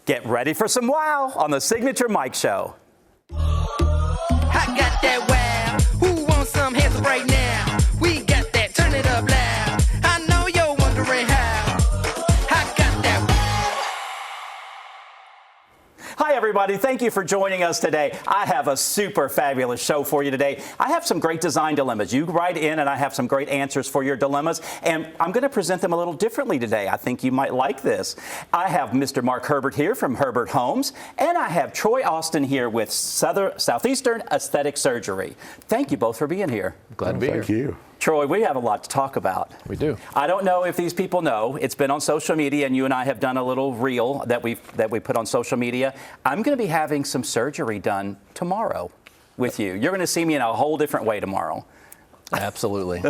Get ready for some wow on the Signature Mike Show. I got that wow. Who wants some hands up right now? We got that. Turn it up loud. I know you're wondering how. I got that wow. Hi, everybody. Thank you for joining us today. I have a super fabulous show for you today. I have some great design dilemmas. You write in, and I have some great answers for your dilemmas, and I'm going to present them a little differently today. I think you might like this. I have Mr. Mark Herbert here from Herbert Homes, and I have Troy Austin here with Southeastern Aesthetic Surgery. Thank you both for being here. Glad to be here. Thank you. Troy, we have a lot to talk about. We do. I don't know if these people know. It's been on social media, and you and I have done a little reel that we put on social media. I'm going to be having some surgery done tomorrow with you. You're going to see me in a whole different way tomorrow. Absolutely.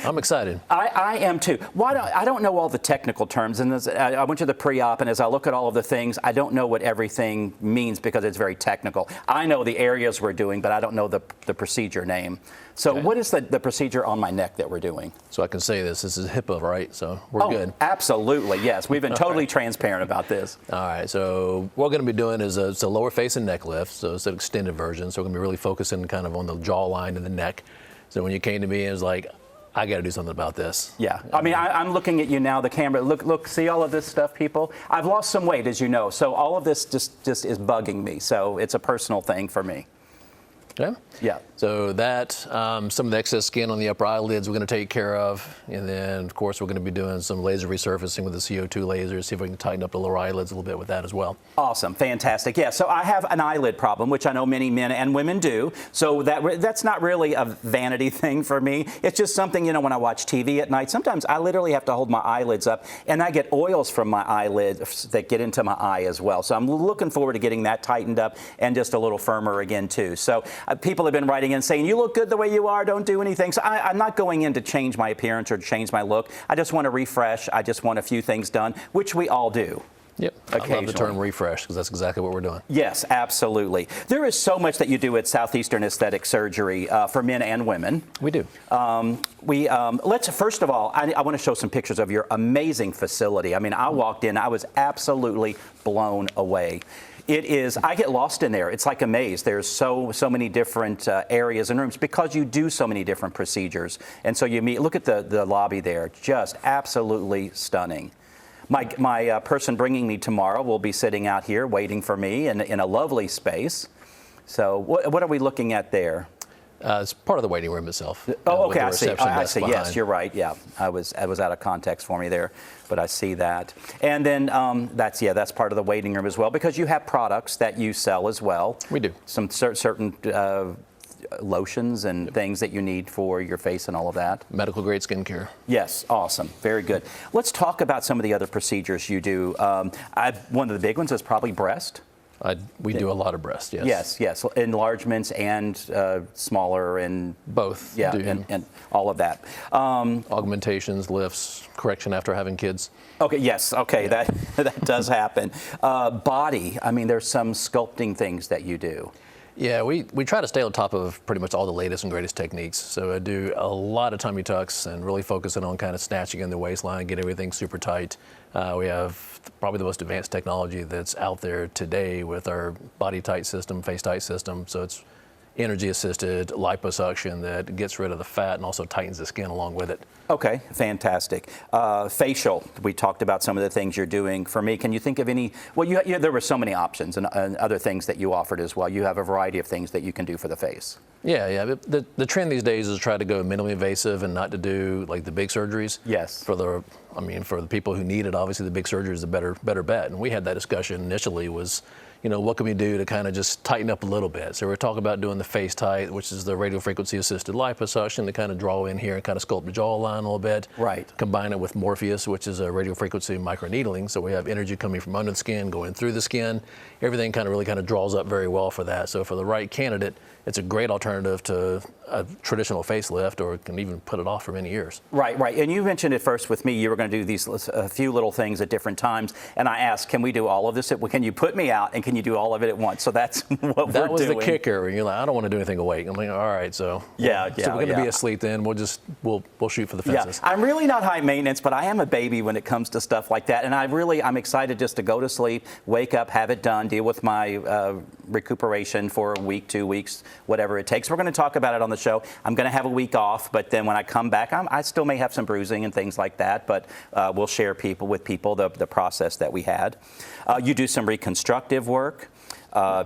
I'm excited. I am too. I don't know all the technical terms, and I went to the pre-op, and as I look at all of the things, I don't know what everything means because it's very technical. I know the areas we're doing, but I don't know the procedure name. So Okay. What is the procedure on my neck that we're doing? So I can say this is HIPAA, right? So we're good. Absolutely, yes. We've been totally transparent about this. All right, so what we're going to be doing is it's a lower face and neck lift, so it's an extended version. So we're going to be really focusing kind of on the jawline and the neck. So when you came to me, it was like, I got to do something about this. Yeah, I mean, I'm looking at you now, the camera. Look, see all of this stuff, people? I've lost some weight, as you know, so all of this just is bugging me. So it's a personal thing for me. Okay? Yeah. So that, some of the excess skin on the upper eyelids we're going to take care of. And then, of course, we're going to be doing some laser resurfacing with the CO2 laser, see if we can tighten up the lower eyelids a little bit with that as well. Awesome, fantastic. Yeah, so I have an eyelid problem, which I know many men and women do. So that's not really a vanity thing for me. It's just something, you know, when I watch TV at night, sometimes I literally have to hold my eyelids up, and I get oils from my eyelids that get into my eye as well. So I'm looking forward to getting that tightened up and just a little firmer again, too. So people have been writing in saying, you look good the way you are, don't do anything. So I'm not going in to change my appearance or to change my look. I just want to refresh. I just want a few things done, which we all do. Yep. I love the term refresh because that's exactly what we're doing. Yes, absolutely. There is so much that you do at Southeastern Aesthetic Surgery for men and women. We do. Let's first of all, I want to show some pictures of your amazing facility. I mean, I walked in, I was absolutely blown away. It is, I get lost in there. It's like a maze. There's so many different areas and rooms because you do so many different procedures. And so you meet, look at the lobby there, just absolutely stunning. My person bringing me tomorrow will be sitting out here waiting for me in a lovely space. So what are we looking at there? It's part of the waiting room itself. Oh, okay, I see. I see. Yes, you're right. Yeah, I was out of context for me there, but I see that. And then that's part of the waiting room as well because you have products that you sell as well. We do. Some certain lotions and things that you need for your face and all of that. Medical grade skincare. Yes, awesome, very good. Let's talk about some of the other procedures you do. One of the big ones is probably breast. We do a lot of breast, yes. Yes, enlargements and smaller and both. Yeah, and all of that. Augmentations, lifts, correction after having kids. Okay, yes, okay, yeah. that does happen. Body, I mean, there's some sculpting things that you do. Yeah, we try to stay on top of pretty much all the latest and greatest techniques. So I do a lot of tummy tucks and really focusing on kind of snatching in the waistline, get everything super tight. We have probably the most advanced technology that's out there today with our body tight system, face tight system. So it's energy assisted liposuction that gets rid of the fat and also tightens the skin along with it. Okay, fantastic. Facial, we talked about some of the things you're doing. For me, can you think of any, well, there were so many options and other things that you offered as well. You have a variety of things that you can do for the face. Yeah. The trend these days is to try to go minimally invasive and not to do like the big surgeries. Yes. For the people who need it, obviously the big surgery is the better bet. And we had that discussion initially was, you know, what can we do to kind of just tighten up a little bit? So we're talking about doing the face tight, which is the radiofrequency assisted liposuction to kind of draw in here and kind of sculpt the jawline a little bit. Right. Combine it with Morpheus, which is a radiofrequency microneedling. So we have energy coming from under the skin, going through the skin. Everything really draws up very well for that. So for the right candidate, it's a great alternative to a traditional facelift, or can even put it off for many years. Right. And you mentioned it first with me. You were going to do these a few little things at different times. And I asked, can we do all of this? Can you put me out and can you do all of it at once? So that's what we're doing. That was the kicker. You're like, I don't want to do anything awake. I'm like, all right, so yeah. So we're going to be asleep then. We'll shoot for the fences. Yeah, I'm really not high maintenance, but I am a baby when it comes to stuff like that. And I'm excited just to go to sleep, wake up, have it done, deal with my recuperation for a week, 2 weeks, whatever it takes. We're going to talk about it on the show. I'm going to have a week off, but then when I come back, I still may have some bruising and things like that, but we'll share with people the process that we had. You do some reconstructive work.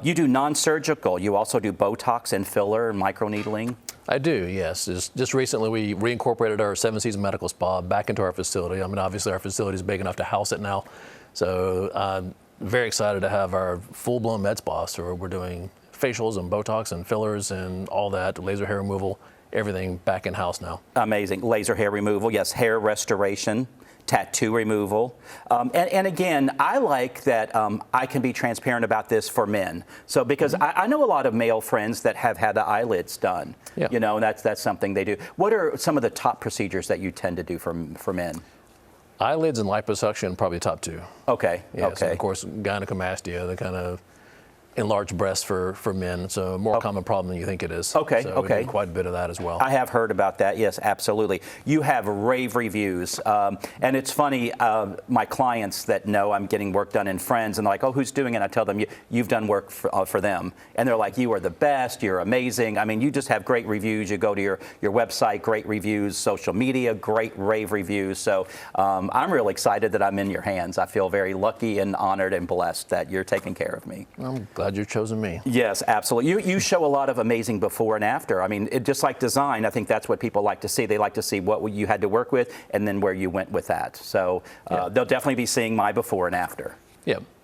You do non-surgical. You also do Botox and filler and microneedling. I do, yes. Just recently we reincorporated our Seven Seas Medical Spa back into our facility. I mean, obviously our facility is big enough to house it now. So I'm very excited to have our full-blown med spa. So we're doing facials and Botox and fillers and all that, laser hair removal, everything back in-house now. Amazing. Laser hair removal, yes, hair restoration, tattoo removal. And again, I like that I can be transparent about this for men. So because I know a lot of male friends that have had the eyelids done, you know, and that's something they do. What are some of the top procedures that you tend to do for men? Eyelids and liposuction, probably top two. Okay, yeah, okay. So of course, gynecomastia, the kind of enlarged breasts for men. So a more common problem than you think it is. Okay, so we do quite a bit of that as well. I have heard about that, yes, absolutely. You have rave reviews. And it's funny, my clients that know I'm getting work done in Friends, and they're like, oh, who's doing it? I tell them, you've done work for them. And they're like, you are the best, you're amazing. I mean, you just have great reviews. You go to your website, great reviews, social media, great rave reviews. So I'm really excited that I'm in your hands. I feel very lucky and honored and blessed that you're taking care of me. I'm glad you've chosen me. Yes, absolutely. You show a lot of amazing before and after. I mean, just like design, I think that's what people like to see. They like to see what you had to work with and then where you went with that. So they'll definitely be seeing my before and after.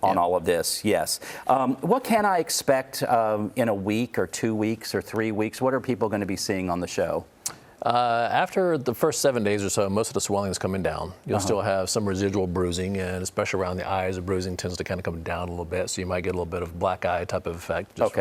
On all of this, yes. What can I expect in a week or 2 weeks or 3 weeks? What are people going to be seeing on the show? After the first 7 days or so, most of the swelling is coming down. You'll still have some residual bruising, and especially around the eyes, the bruising tends to kind of come down a little bit, so you might get a little bit of black eye type of effect. Just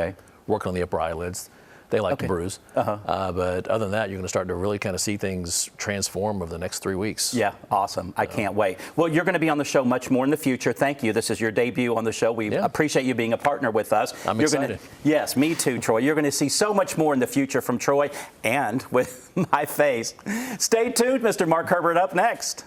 working on the upper eyelids. They like to bruise. But other than that, you're going to start to really kind of see things transform over the next 3 weeks. Yeah, awesome. I can't wait. Well, you're going to be on the show much more in the future. Thank you. This is your debut on the show. We appreciate you being a partner with us. I'm excited. Yes, me too, Troy. You're going to see so much more in the future from Troy and with my face. Stay tuned. Mr. Mark Herbert up next.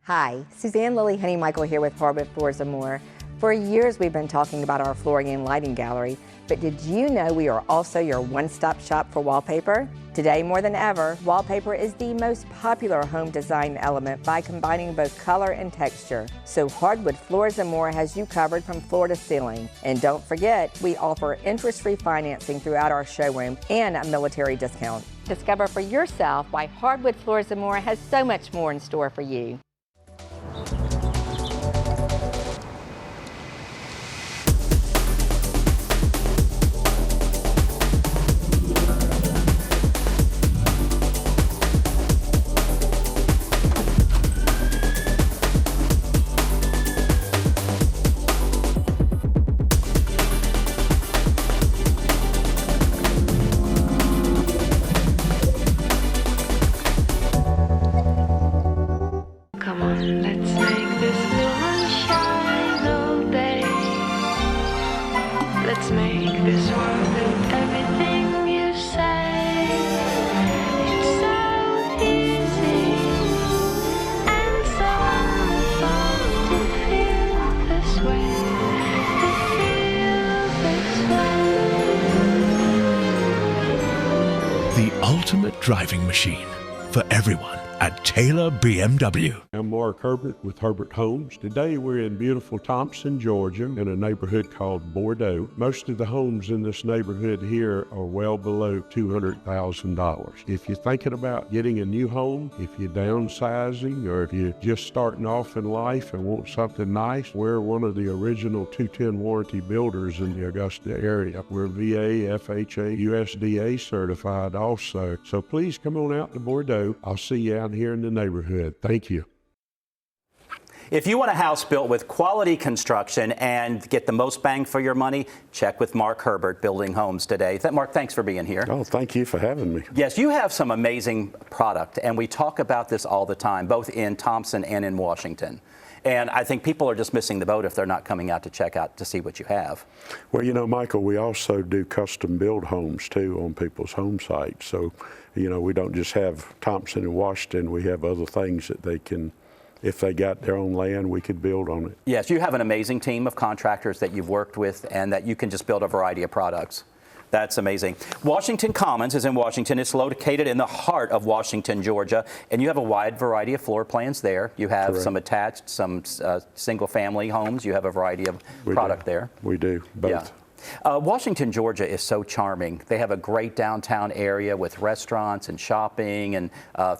Hi, Suzanne Lily Honey Michael here with Hardwood Floors & More. For years we've been talking about our flooring and lighting gallery, but did you know we are also your one-stop shop for wallpaper? Today more than ever, wallpaper is the most popular home design element by combining both color and texture. So Hardwood Floors & More has you covered from floor to ceiling. And don't forget, we offer interest-free financing throughout our showroom and a military discount. Discover for yourself why Hardwood Floors & More has so much more in store for you. Ultimate driving machine for everyone at Taylor BMW. I'm Mark Herbert with Herbert Homes. Today we're in beautiful Thompson, Georgia, in a neighborhood called Bordeaux. Most of the homes in this neighborhood here are well below $200,000. If you're thinking about getting a new home, if you're downsizing, or if you're just starting off in life and want something nice, we're one of the original 210 warranty builders in the Augusta area. We're VA, FHA, USDA certified also. So please come on out to Bordeaux. I'll see you out here in the neighborhood. Thank you. If you want a house built with quality construction and get the most bang for your money, check with Mark Herbert, Building Homes today. Mark, thanks for being here. Oh, thank you for having me. Yes, you have some amazing product, and we talk about this all the time, both in Thompson and in Washington. And I think people are just missing the boat if they're not coming out to check out to see what you have. Well, you know, Michael, we also do custom build homes too on people's home sites. So, you know, we don't just have Thompson and Washington, we have other things that they can, if they got their own land, we could build on it. Yes, you have an amazing team of contractors that you've worked with and that you can just build a variety of products. That's amazing. Washington Commons is in Washington. It's located in the heart of Washington, Georgia, and you have a wide variety of floor plans there. You have Correct. some attached, some single-family homes. You have a variety of We product do. there. We do, both. Yeah. Washington, Georgia is so charming. They have a great downtown area with restaurants and shopping and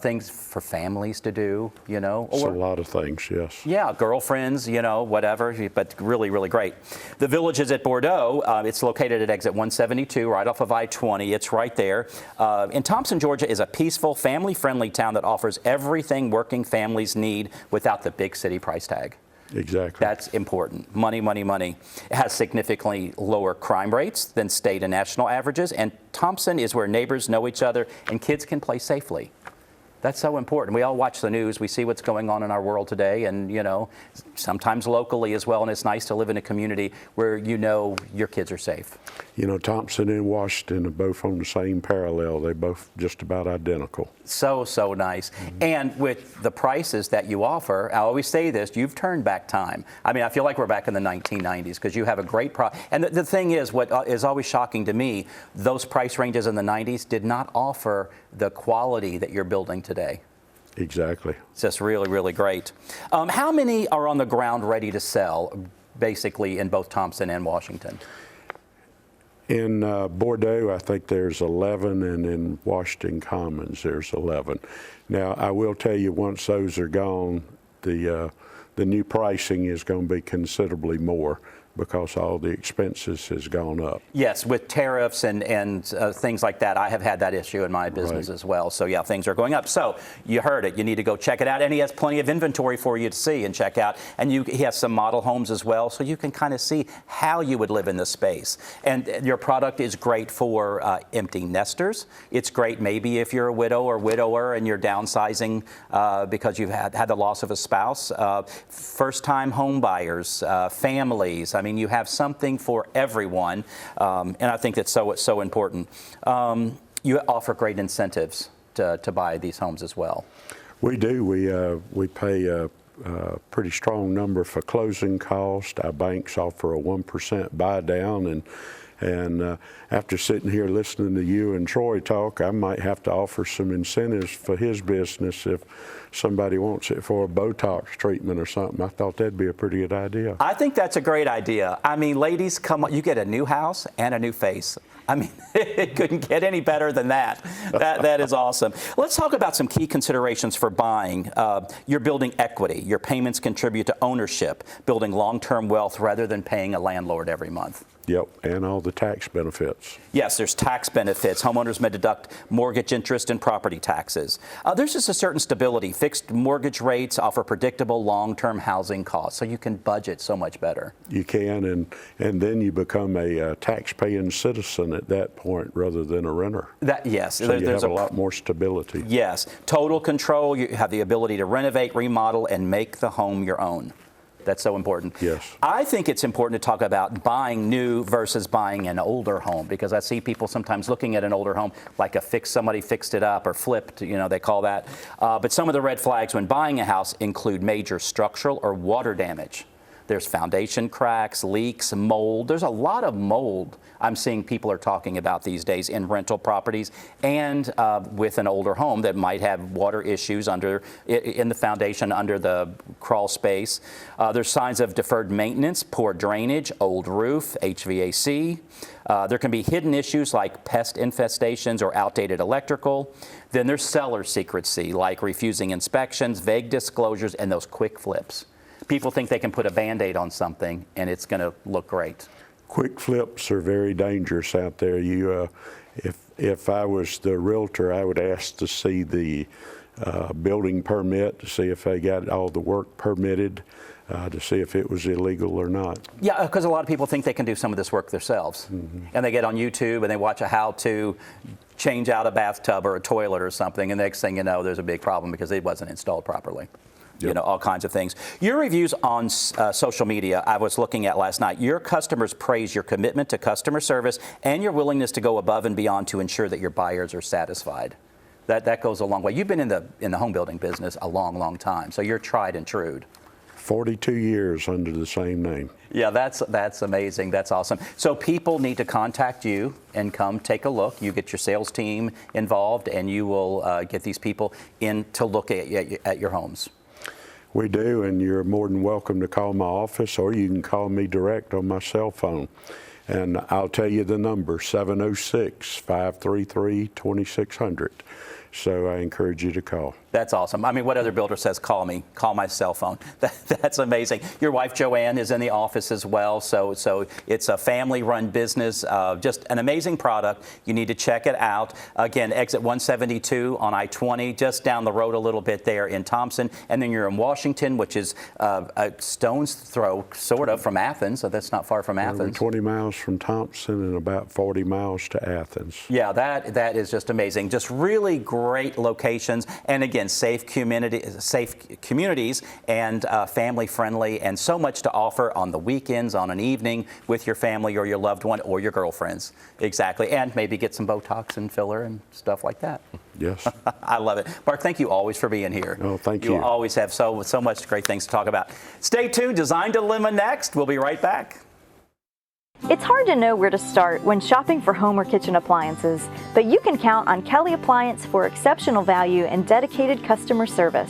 things for families to do, you know. It's a lot of things, yes. Yeah, girlfriends, you know, whatever, but really, really great. The Village is at Bordeaux. It's located at exit 172, right off of I-20. It's right there. And Thompson, Georgia is a peaceful, family-friendly town that offers everything working families need without the big city price tag. Exactly. That's important. Money, money, money. It has significantly lower crime rates than state and national averages, and Thompson is where neighbors know each other and kids can play safely. That's so important. We all watch the news. We see what's going on in our world today, and, you know, sometimes locally as well, and it's nice to live in a community where you know your kids are safe. You know, Thompson and Washington are both on the same parallel. They're both just about identical. So, so nice. And with the prices that you offer, I always say this, you've turned back time. I mean, I feel like we're back in the 1990s because you have a great product. And the thing is, what is always shocking to me, those price ranges in the 90s did not offer the quality that you're building today. Exactly. It's just really, really great. How many are on the ground ready to sell, basically, in both Thompson and Washington? In Bordeaux, I think there's 11, and in Washington Commons, there's 11. Now, I will tell you, once those are gone, the new pricing is going to be considerably more because all the expenses has gone up. Yes, with tariffs and things like that, I have had that issue in my business Right. as well. So yeah, things are going up. So you heard it. You need to go check it out. And he has plenty of inventory for you to see and check out. And he has some model homes as well, so you can kind of see how you would live in this space. And your product is great for empty nesters. It's great maybe if you're a widow or widower and you're downsizing because you've had the loss of a spouse. First-time home buyers, families. I mean, you have something for everyone, and I think that's so important. You offer great incentives to buy these homes as well. We do. We pay a pretty strong number for closing cost. Our banks offer a 1% buy down, and after sitting here listening to you and Troy talk, I might have to offer some incentives for his business if somebody wants it for a Botox treatment or something. I thought that'd be a pretty good idea. I think that's a great idea. I mean, ladies, come on, you get a new house and a new face. I mean, it couldn't get any better than that. That is awesome. Let's talk about some key considerations for buying. You're building equity. Your payments contribute to ownership, building long-term wealth rather than paying a landlord every month. Yep, and all the tax benefits. Yes, there's tax benefits. Homeowners may deduct mortgage interest and property taxes. There's just a certain stability. Fixed mortgage rates offer predictable long-term housing costs, so you can budget so much better. You can, and then you become a tax-paying citizen at that point rather than a renter. Yes, So you have a lot more stability. Yes, total control. You have the ability to renovate, remodel, and make the home your own. That's so important. Yes. I think it's important to talk about buying new versus buying an older home, because I see people sometimes looking at an older home like somebody fixed it up or flipped, you know, they call that. But some of the red flags when buying a house include major structural or water damage. There's foundation cracks, leaks, mold. There's a lot of mold I'm seeing people are talking about these days in rental properties and with an older home that might have water issues in the foundation under the crawl space. There's signs of deferred maintenance, poor drainage, old roof, HVAC. There can be hidden issues like pest infestations or outdated electrical. Then there's seller secrecy, like refusing inspections, vague disclosures, and those quick flips. People think they can put a Band-Aid on something and it's going to look great. Quick flips are very dangerous out there. If I was the realtor, I would ask to see the building permit to see if they got all the work permitted, to see if it was illegal or not. Yeah, because a lot of people think they can do some of this work themselves. And they get on YouTube and they watch a how to change out a bathtub or a toilet or something, and next thing you know, there's a big problem because it wasn't installed properly. Yep. You know, all kinds of things. Your reviews on social media, I was looking at last night. Your customers praise your commitment to customer service and your willingness to go above and beyond to ensure that your buyers are satisfied. That goes a long way. You've been in the home building business a long, long time, so you're tried and true. 42 years under the same name. Yeah, that's amazing. That's awesome. So people need to contact you and come take a look. You get your sales team involved, and you will get these people in to look at your homes. We do, and you're more than welcome to call my office, or you can call me direct on my cell phone. And I'll tell you the number, 706-533-2600. So I encourage you to call. That's awesome. I mean, what other builder says, call me, call my cell phone? That's amazing. Your wife, Joanne, is in the office as well. So it's a family-run business, just an amazing product. You need to check it out. Again, exit 172 on I-20, just down the road a little bit there in Thompson. And then you're in Washington, which is a stone's throw, sort of, from Athens. So that's not far from Athens. We're 20 miles from Thompson and about 40 miles to Athens. Yeah, that is just amazing. Just really great locations. And again, safe communities and family friendly, and so much to offer on the weekends, on an evening with your family or your loved one or your girlfriends. Exactly. And maybe get some Botox and filler and stuff like that. Yes. I love it. Mark, thank you always for being here. Oh, thank you. You always have so much great things to talk about. Stay tuned. Design Dilemma next. We'll be right back. It's hard to know where to start when shopping for home or kitchen appliances, but you can count on Kelly Appliance for exceptional value and dedicated customer service.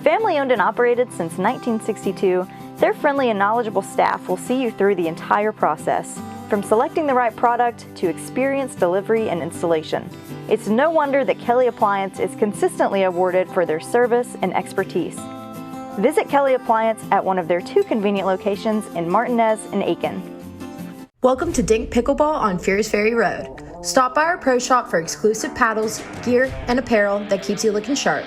Family owned and operated since 1962, their friendly and knowledgeable staff will see you through the entire process, from selecting the right product to experienced delivery and installation. It's no wonder that Kelly Appliance is consistently awarded for their service and expertise. Visit Kelly Appliance at one of their 2 convenient locations in Martinez and Aiken. Welcome to Dink Pickleball on Fierce Ferry Road. Stop by our pro shop for exclusive paddles, gear, and apparel that keeps you looking sharp.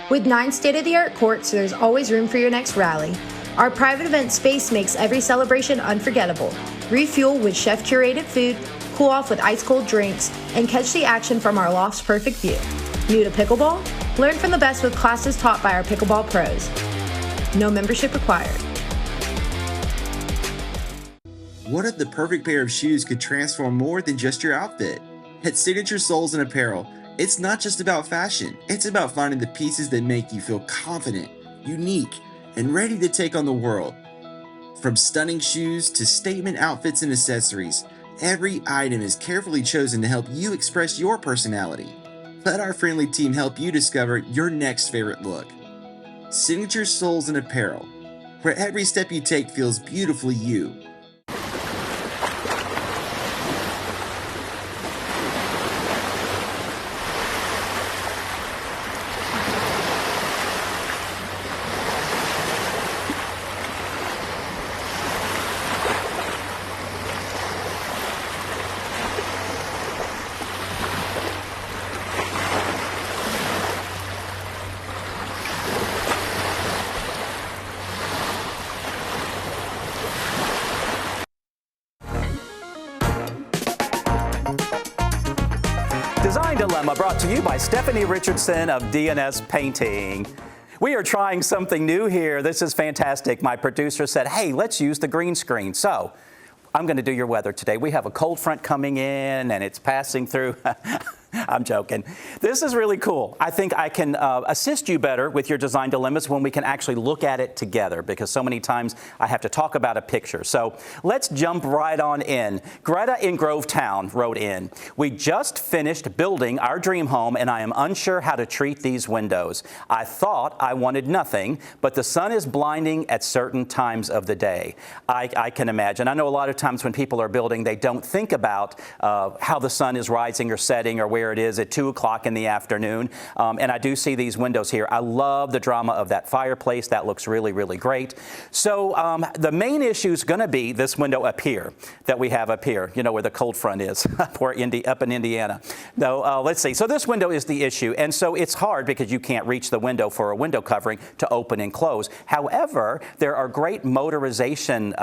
With 9 state-of-the-art courts, there's always room for your next rally. Our private event space makes every celebration unforgettable. Refuel with chef-curated food, cool off with ice-cold drinks, and catch the action from our loft's perfect view. New to pickleball? Learn from the best with classes taught by our pickleball pros. No membership required. What if the perfect pair of shoes could transform more than just your outfit? At Signature Soles and Apparel, it's not just about fashion. It's about finding the pieces that make you feel confident, unique, and ready to take on the world. From stunning shoes to statement outfits and accessories, every item is carefully chosen to help you express your personality. Let our friendly team help you discover your next favorite look. Signature Soles and Apparel, where every step you take feels beautifully you. Design Dilemma brought to you by Stephanie Richardson of DNS Painting. We are trying something new here. This is fantastic. My producer said, hey, let's use the green screen. So I'm going to do your weather today. We have a cold front coming in and it's passing through. I'm joking. This is really cool. I think I can assist you better with your design dilemmas when we can actually look at it together, because so many times I have to talk about a picture. So let's jump right on in. Greta in Grovetown wrote in, we just finished building our dream home and I am unsure how to treat these windows. I thought I wanted nothing, but the sun is blinding at certain times of the day. I can imagine. I know a lot of times when people are building, they don't think about how the sun is rising or setting or where it is at 2 o'clock in the afternoon. And I do see these windows here. I love the drama of that fireplace. That looks really, really great. So the main issue is going to be this window up here that we have up here, where the cold front is, up in Indiana. No, let's see. So this window is the issue. And so it's hard because you can't reach the window for a window covering to open and close. However, there are great motorization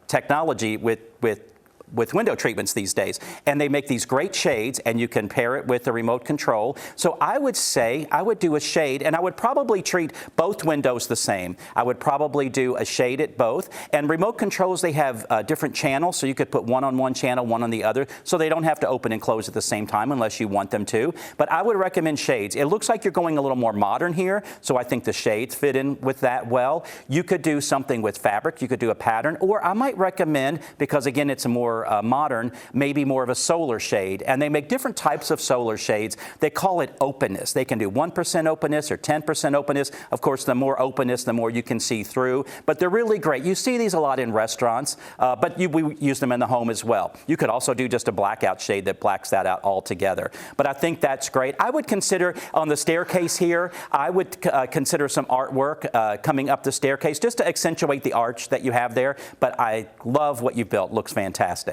technology with window treatments these days. And they make these great shades, and you can pair it with the remote control. So I would say I would do a shade, and I would probably treat both windows the same. I would probably do a shade at both. And remote controls, they have different channels, so you could put one on one channel, one on the other, so they don't have to open and close at the same time unless you want them to. But I would recommend shades. It looks like you're going a little more modern here, so I think the shades fit in with that well. You could do something with fabric. You could do a pattern, or I might recommend, because again, it's a more modern, maybe more of a solar shade. And they make different types of solar shades. They call it openness. They can do 1% openness or 10% openness. Of course, the more openness, the more you can see through. But they're really great. You see these a lot in restaurants, but we use them in the home as well. You could also do just a blackout shade that blacks that out altogether. But I think that's great. I would consider on the staircase here, I would consider some artwork coming up the staircase just to accentuate the arch that you have there. But I love what you've built. Looks fantastic.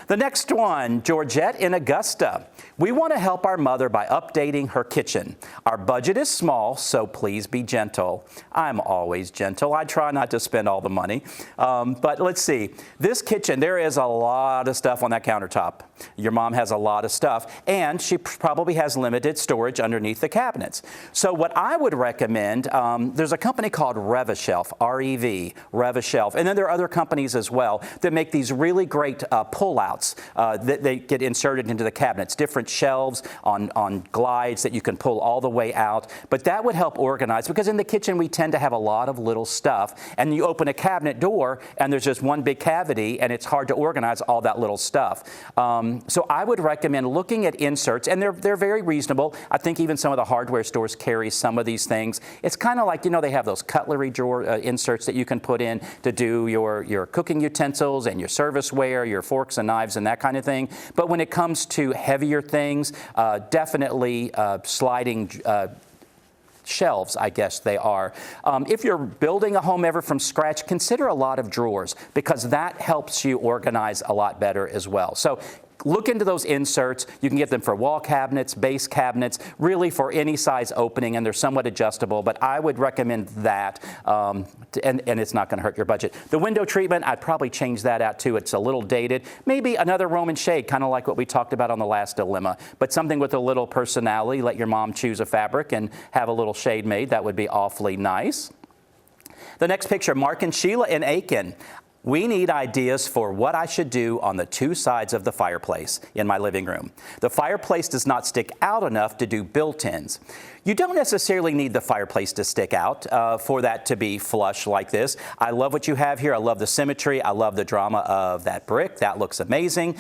The next one, Georgette in Augusta. We want to help our mother by updating her kitchen. Our budget is small, so please be gentle. I'm always gentle. I try not to spend all the money. But let's see. This kitchen, there is a lot of stuff on that countertop. Your mom has a lot of stuff, and she probably has limited storage underneath the cabinets. So what I would recommend, there's a company called Revashelf, R-E-V, Revashelf. And then there are other companies as well that make these really great pull-outs. That they get inserted into the cabinets, different shelves on glides that you can pull all the way out. But that would help organize, because in the kitchen we tend to have a lot of little stuff, and you open a cabinet door and there's just one big cavity, and it's hard to organize all that little stuff. So I would recommend looking at inserts, and they're very reasonable. I think even some of the hardware stores carry some of these things. It's kind of like, they have those cutlery drawer inserts that you can put in to do your cooking utensils and your serviceware, your forks and knives and that kind of thing. But when it comes to heavier things, definitely sliding shelves, I guess they are. If you're building a home ever from scratch, consider a lot of drawers, because that helps you organize a lot better as well. So look into those inserts. You can get them for wall cabinets, base cabinets, really for any size opening, and they're somewhat adjustable. But I would recommend that, and it's not going to hurt your budget. The window treatment, I'd probably change that out too. It's a little dated. Maybe another Roman shade, kind of like what we talked about on the last dilemma, but something with a little personality. Let your mom choose a fabric and have a little shade made. That would be awfully nice. The next picture, Mark and Sheila in Aiken. We need ideas for what I should do on the two sides of the fireplace in my living room. The fireplace does not stick out enough to do built-ins. You don't necessarily need the fireplace to stick out for that to be flush like this. I love what you have here. I love the symmetry. I love the drama of that brick. That looks amazing.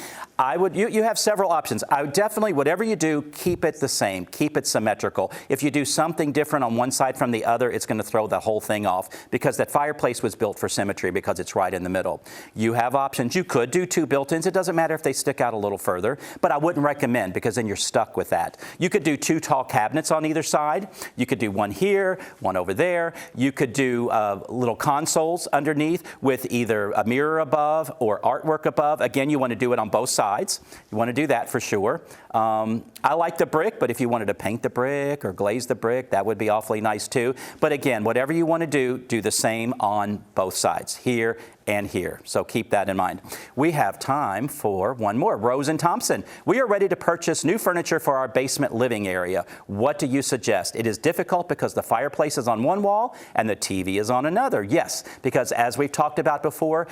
You have several options. I would definitely, whatever you do, keep it the same. Keep it symmetrical. If you do something different on one side from the other, it's going to throw the whole thing off, because that fireplace was built for symmetry because it's right in the middle. You have options. You could do two built-ins. It doesn't matter if they stick out a little further, but I wouldn't recommend, because then you're stuck with that. You could do two tall cabinets on either side. You could do one here, one over there. You could do little consoles underneath with either a mirror above or artwork above. Again, you want to do it on both sides. You want to do that for sure. I like the brick, but if you wanted to paint the brick or glaze the brick, that would be awfully nice too. But again, whatever you want to do the same on both sides, here and here. So keep that in mind. We have time for one more. Rose and Thompson. We are ready to purchase new furniture for our basement living area. What do you suggest? It is difficult because the fireplace is on one wall and the TV is on another. Yes, because as we've talked about before,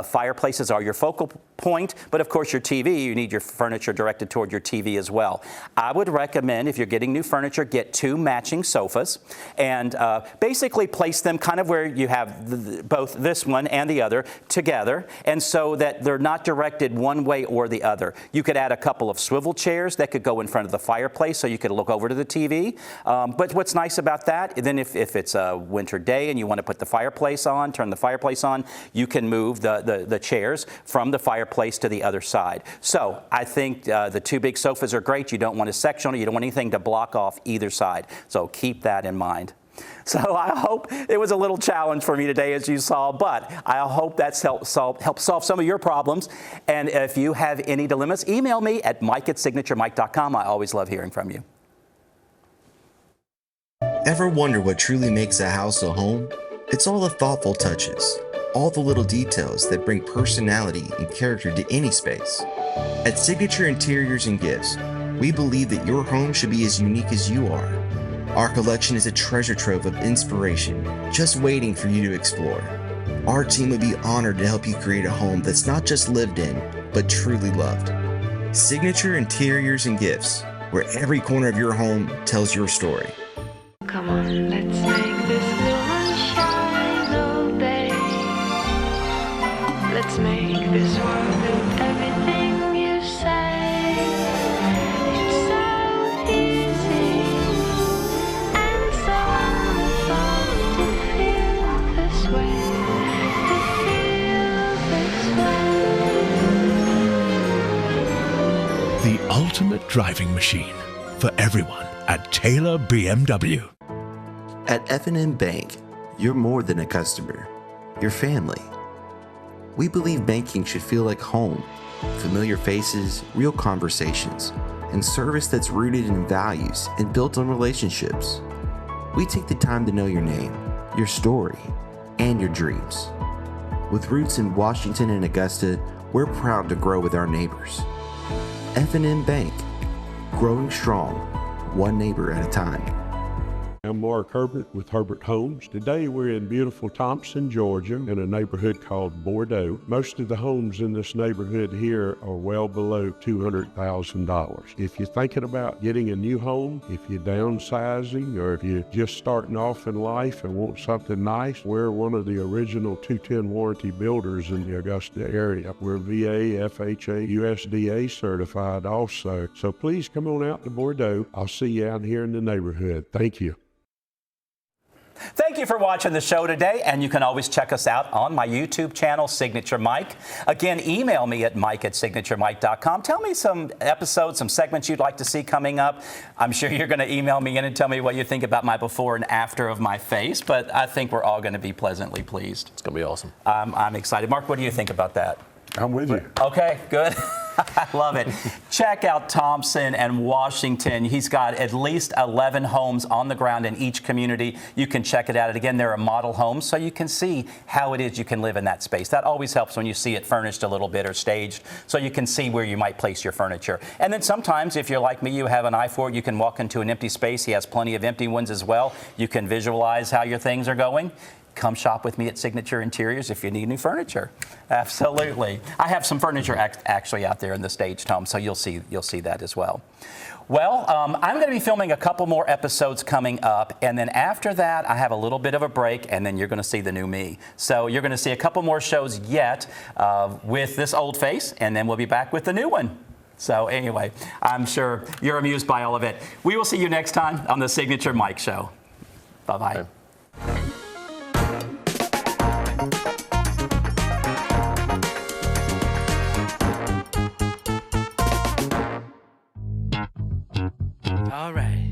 fireplaces are your focal point, but of course your TV, you need your furniture directed toward your TV as well. I would recommend, if you're getting new furniture, get two matching sofas and basically place them kind of where you have both this one and the other together, and so that they're not directed one way or the other. You could add a couple of swivel chairs that could go in front of the fireplace so you could look over to the TV. But what's nice about that, then if it's a winter day and you want to put the fireplace on, turn the fireplace on, you can move the chairs from the fireplace fireplace to the other side. So I think the two big sofas are great. You don't want a sectional. You don't want anything to block off either side. So keep that in mind. So I hope it was a little challenge for me today, as you saw, but I hope that's helped solve some of your problems. And if you have any dilemmas, email me at mike@signaturemike.com. I always love hearing from you. Ever wonder what truly makes a house a home? It's all the thoughtful touches, all the little details that bring personality and character to any space. At Signature Interiors and Gifts, we believe that your home should be as unique as you are. Our collection is a treasure trove of inspiration, just waiting for you to explore. Our team would be honored to help you create a home that's not just lived in, but truly loved. Signature Interiors and Gifts, where every corner of your home tells your story. Come on, let's make this woman shine all day. Let's make this world with everything you say. It's so easy and so fun to feel this way. To feel this way. The ultimate driving machine for everyone at Taylor BMW. At F&M Bank, you're more than a customer, you're family. We believe banking should feel like home, familiar faces, real conversations, and service that's rooted in values and built on relationships. We take the time to know your name, your story, and your dreams. With roots in Washington and Augusta, we're proud to grow with our neighbors. F&M Bank, growing strong, one neighbor at a time. I'm Mark Herbert with Herbert Homes. Today we're in beautiful Thompson, Georgia, in a neighborhood called Bordeaux. Most of the homes in this neighborhood here are well below $200,000. If you're thinking about getting a new home, if you're downsizing, or if you're just starting off in life and want something nice, we're one of the original 210 warranty builders in the Augusta area. We're VA, FHA, USDA certified also. So please come on out to Bordeaux. I'll see you out here in the neighborhood. Thank you. Thank you for watching the show today, and you can always check us out on my YouTube channel, Signature Mike. Again, email me at mike@signaturemike.com. Tell me some episodes, some segments you'd like to see coming up. I'm sure you're going to email me in and tell me what you think about my before and after of my face, but I think we're all going to be pleasantly pleased. It's going to be awesome. I'm excited. Mark, what do you think about that? I'm with you. Okay, good. I love it. Check out Thompson and Washington. He's got at least 11 homes on the ground in each community. You can check it out. And again, there are model homes, so you can see how it is you can live in that space. That always helps when you see it furnished a little bit or staged, so you can see where you might place your furniture. And then sometimes, if you're like me, you have an eye for it, you can walk into an empty space. He has plenty of empty ones as well. You can visualize how your things are going. Come shop with me at Signature Interiors if you need new furniture. Absolutely. I have some furniture actually out there in the staged home, so you'll see that as well. Well, I'm going to be filming a couple more episodes coming up, and then after that, I have a little bit of a break, and then you're going to see the new me. So you're going to see a couple more shows yet with this old face, and then we'll be back with the new one. So anyway, I'm sure you're amused by all of it. We will see you next time on the Signature Mike Show. Bye-bye. Okay. All right.